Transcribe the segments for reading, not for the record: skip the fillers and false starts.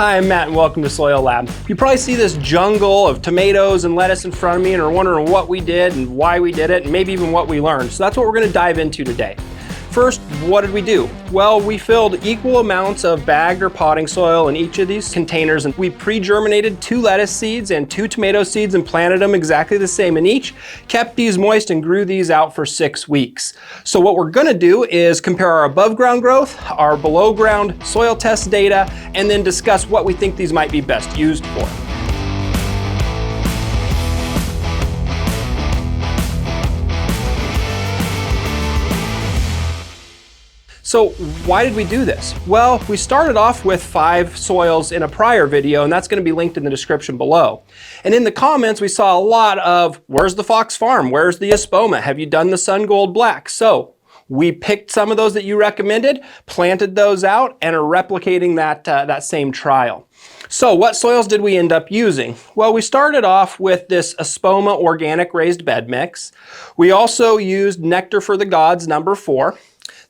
Hi, I'm Matt and welcome to SoiLab. You probably see this jungle of tomatoes and lettuce in front of me and are wondering what we did and why we did it and maybe even what we learned. So that's what we're going to dive into today. First, what did we do? Well, we filled equal amounts of bagged or potting soil in each of these containers, and we pre-germinated 2 lettuce seeds and 2 tomato seeds and planted them exactly the same in each, kept these moist and grew these out for 6 weeks. So what we're gonna do is compare our above ground growth, our below ground soil test data, and then discuss what we think these might be best used for. So why did we do this? Well, we started off with 5 soils in a prior video, and that's going to be linked in the description below. And in the comments, we saw a lot of, where's the Fox Farm? Where's the Espoma? Have you done the Sun Gold Black? So we picked some of those that you recommended, planted those out, and are replicating that same trial. So what soils did we end up using? Well, we started off with this Espoma Organic Raised Bed mix. We also used Nectar For The Gods number 4.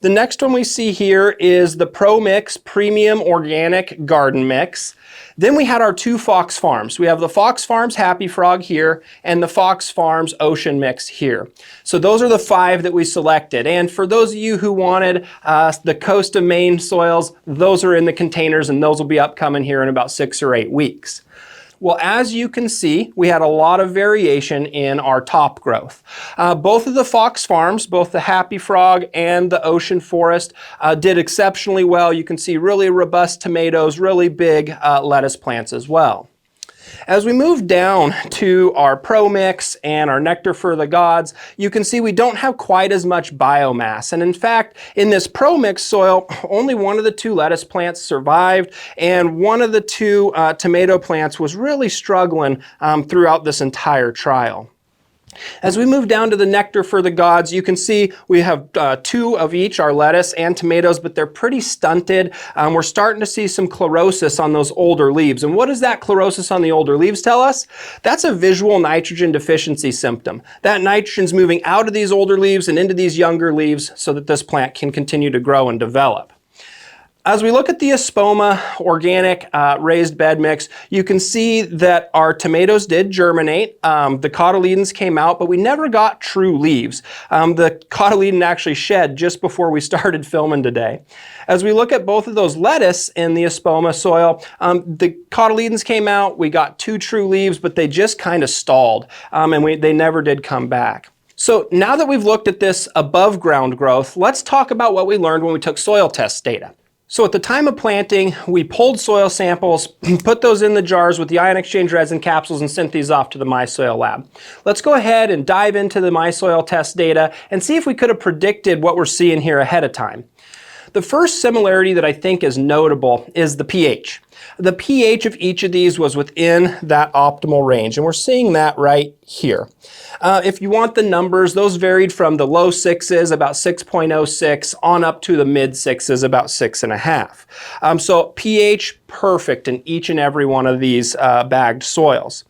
The next one we see here is the Pro Mix Premium Organic Garden Mix. Then we had our 2 Fox Farms. We have the Fox Farms Happy Frog here and the Fox Farms Ocean Mix here. So those are the 5 that we selected. And for those of you who wanted the Coast of Maine soils, those are in the containers and those will be upcoming here in about 6 or 8 weeks. Well, as you can see, we had a lot of variation in our top growth. Both of the Fox Farms, both the Happy Frog and the Ocean Forest, did exceptionally well. You can see really robust tomatoes, really big lettuce plants as well. As we move down to our Pro Mix and our Nectar For The Gods, you can see we don't have quite as much biomass. And in fact, in this Pro Mix soil, only one of the 2 lettuce plants survived, and one of the 2 tomato plants was really struggling throughout this entire trial. As we move down to the Nectar For The Gods, you can see we have 2 of each, our lettuce and tomatoes, but they're pretty stunted. We're starting to see some chlorosis on those older leaves. And what does that chlorosis on the older leaves tell us? That's a visual nitrogen deficiency symptom. That nitrogen's moving out of these older leaves and into these younger leaves so that this plant can continue to grow and develop. As we look at the Espoma Organic Raised Bed mix, you can see that our tomatoes did germinate. The cotyledons came out, but we never got true leaves. The cotyledon actually shed just before we started filming today. As we look at both of those lettuce in the Espoma soil, the cotyledons came out, we got 2 true leaves, but they just kind of stalled, and they never did come back. So now that we've looked at this above ground growth, let's talk about what we learned when we took soil test data. So at the time of planting, we pulled soil samples, put those in the jars with the ion exchange resin capsules and sent these off to the SoiLab. Let's go ahead and dive into the MySoil test data and see if we could have predicted what we're seeing here ahead of time. The first similarity that I think is notable is the pH. The pH of each of these was within that optimal range, and we're seeing that right here. If you want the numbers, those varied from the low 6s, about 6.06, on up to the mid 6s, about 6.5. So pH perfect in each and every one of these bagged soils.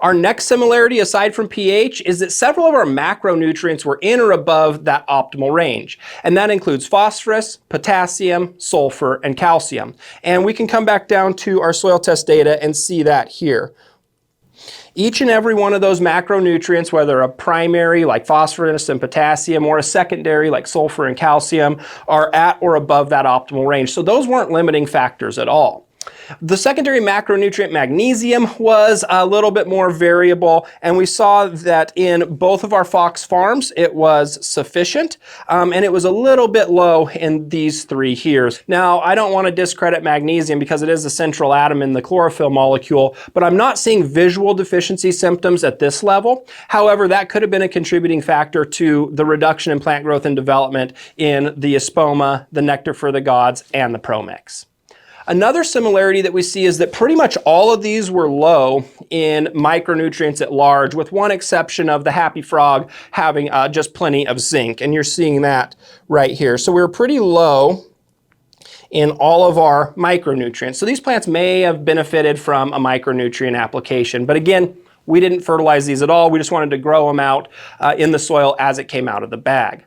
Our next similarity, aside from pH, is that several of our macronutrients were in or above that optimal range. And that includes phosphorus, potassium, sulfur, and calcium. And we can come back down to our soil test data and see that here. Each and every one of those macronutrients, whether a primary like phosphorus and potassium or a secondary like sulfur and calcium, are at or above that optimal range. So those weren't limiting factors at all. The secondary macronutrient magnesium was a little bit more variable, and we saw that in both of our Fox Farms it was sufficient, and it was a little bit low in these 3 here. Now, I don't want to discredit magnesium because it is a central atom in the chlorophyll molecule, but I'm not seeing visual deficiency symptoms at this level. However, that could have been a contributing factor to the reduction in plant growth and development in the Espoma, the Nectar For The Gods, and the Pro Mix. Another similarity that we see is that pretty much all of these were low in micronutrients at large, with one exception of the Happy Frog having just plenty of zinc, and you're seeing that right here. So we were pretty low in all of our micronutrients. So these plants may have benefited from a micronutrient application, but again, we didn't fertilize these at all. We just wanted to grow them out in the soil as it came out of the bag.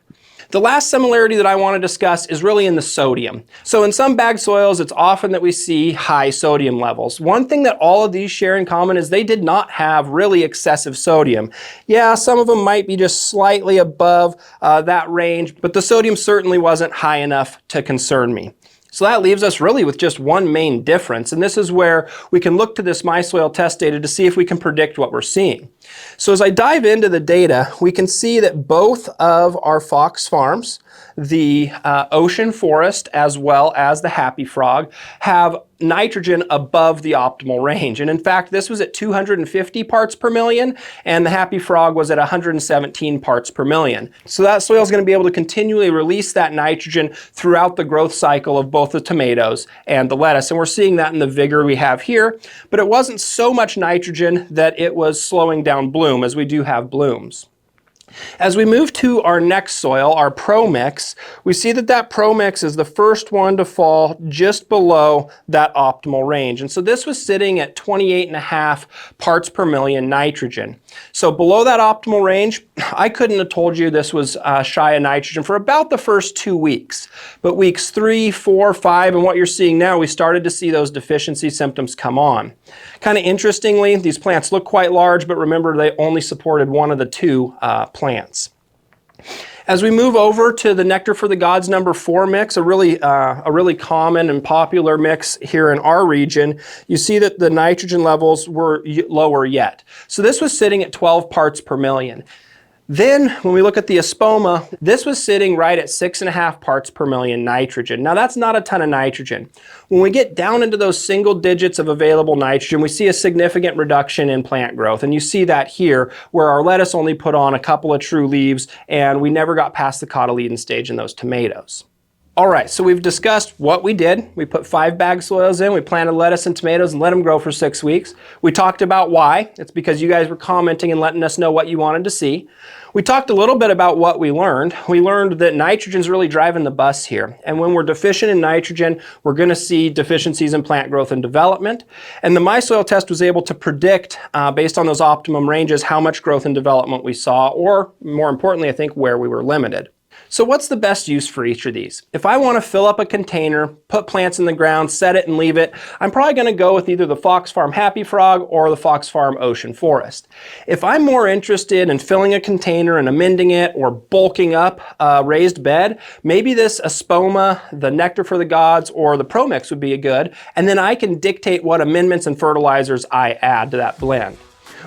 The last similarity that I want to discuss is really in the sodium. So in some bag soils, it's often that we see high sodium levels. One thing that all of these share in common is they did not have really excessive sodium. Yeah, some of them might be just slightly above that range, but the sodium certainly wasn't high enough to concern me. So that leaves us really with just one main difference, and this is where we can look to this MySoil test data to see if we can predict what we're seeing. So as I dive into the data, we can see that both of our Fox farms, the Ocean Forest as well as the Happy Frog, have nitrogen above the optimal range. And in fact, this was at 250 parts per million, and the Happy Frog was at 117 parts per million. So that soil is going to be able to continually release that nitrogen throughout the growth cycle of both the tomatoes and the lettuce. And we're seeing that in the vigor we have here, but it wasn't so much nitrogen that it was slowing down bloom, as we do have blooms. As we move to our next soil, our Pro Mix, we see that that Pro Mix is the first one to fall just below that optimal range. And so this was sitting at 28.5 parts per million nitrogen. So below that optimal range, I couldn't have told you this was shy of nitrogen for about the first 2 weeks. But weeks 3, 4, 5, and what you're seeing now, we started to see those deficiency symptoms come on. Kind of interestingly, these plants look quite large, but remember they only supported one of the two plants. As we move over to the Nectar For The Gods number 4 mix, a really common and popular mix here in our region, you see that the nitrogen levels were lower yet. So this was sitting at 12 parts per million. Then, when we look at the Espoma, this was sitting right at 6.5 parts per million nitrogen. Now, that's not a ton of nitrogen. When we get down into those single digits of available nitrogen, we see a significant reduction in plant growth. And you see that here, where our lettuce only put on a couple of true leaves, and we never got past the cotyledon stage in those tomatoes. All right, so we've discussed what we did. We put 5 bag soils in, we planted lettuce and tomatoes and let them grow for 6 weeks. We talked about why. It's because you guys were commenting and letting us know what you wanted to see. We talked a little bit about what we learned. We learned that nitrogen's really driving the bus here. And when we're deficient in nitrogen, we're gonna see deficiencies in plant growth and development. And the MySoil test was able to predict, based on those optimum ranges, how much growth and development we saw, or more importantly, I think, where we were limited. So what's the best use for each of these? If I want to fill up a container, put plants in the ground, set it and leave it, I'm probably going to go with either the Fox Farm Happy Frog or the Fox Farm Ocean Forest. If I'm more interested in filling a container and amending it or bulking up a raised bed, maybe this Espoma, the Nectar For The Gods, or the Pro Mix would be a good, and then I can dictate what amendments and fertilizers I add to that blend.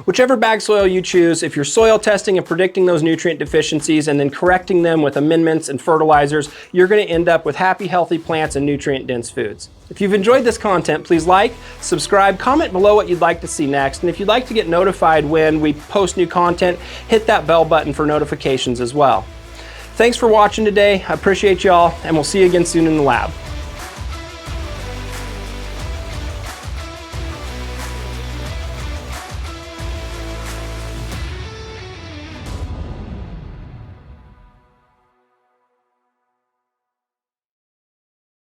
Whichever bag soil you choose, if you're soil testing and predicting those nutrient deficiencies and then correcting them with amendments and fertilizers, you're going to end up with happy, healthy plants and nutrient-dense foods. If you've enjoyed this content, please like, subscribe, comment below what you'd like to see next, and if you'd like to get notified when we post new content, hit that bell button for notifications as well. Thanks for watching today. I appreciate y'all, and we'll see you again soon in the lab.